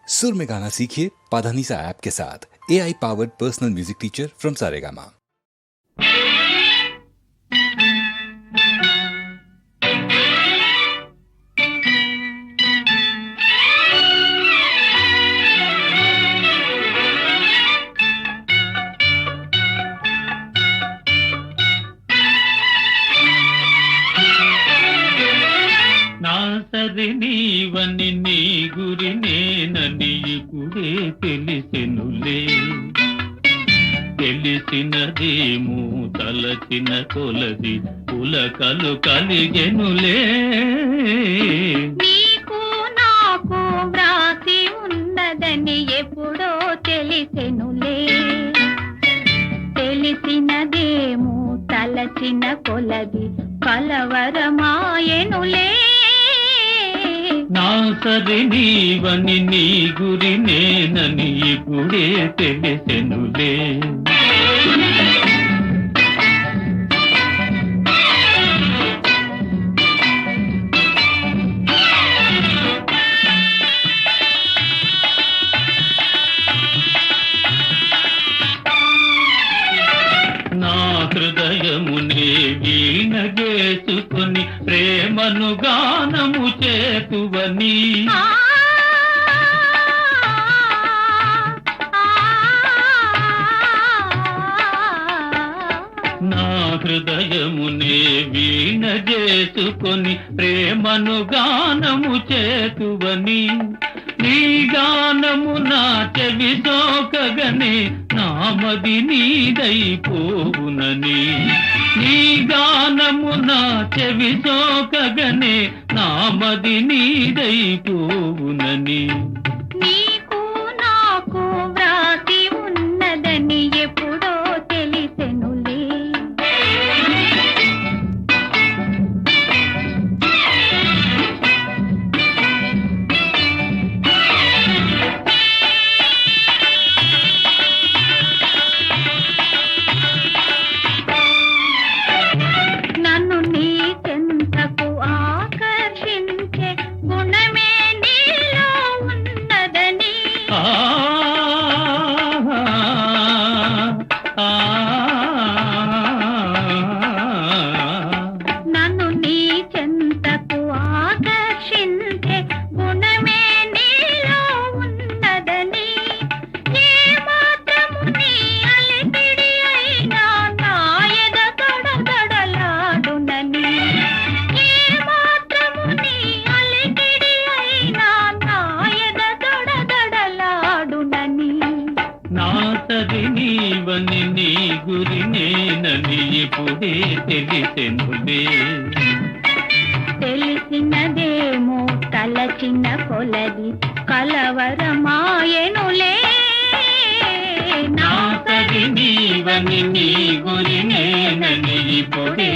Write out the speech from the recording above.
सुर में गाना सीखिए पाधानीसा ऐप के साथ। AI powered personal music teacher from Saregama. నాసరి నీవని నీ గురి నేనని ఇప్పుడే తెలిసెనులే. తెలిసినదేమో తలచిన కొలది పులకలు కలిగెనులే. నీకు నాకు వ్రాసి ఉన్నదని ఎప్పుడో తెలిసెనులే. తెలిసినదేమో తలచిన కొలది కలవరమాయెనులే. నాసరి నీవని నీ గురి నేనని ఇప్పుడే తెలిసెనులే. నా హృదయమునే వీణగేసుకొని ప్రేమను గానము చేతువని. నా హృదయమునే వీణగేసుకొని ప్రేమను గానము చేతువని. నీ గానము నా చెవి సోకగనే నామది నీదైపోవునని. నీ గానము నా చెవి సోకగనే నామది నీదైపోవునని. నీకు నాకు వ్రాసి ఉన్నదని ఎప్పుడో తెలిసెనులే. నన్ను నీ చెంతకు ఆకర్షించే గుణమే నీలో ఉన్నదని. ఆ ఆ నన్ను నీ చెంతకు ఆకర్షించే గుణమే నీలో ఉన్నదని. ఏ మాత్రము నీ అలికిడి అయినా నా ఎద దడదడలాడునని. ఏ మాత్రము నీ అలికిడి అయినా నా ఎద దడదడలాడునని. నాసరి నీవని నీ గురి నేనని ఇప్పుడే తెలిసెనులే. తెలిసినదేమో తలచిన కొలది కలవరమాయెనులే. నాసరి నీవని నీ గురి నేనని ఇప్పుడే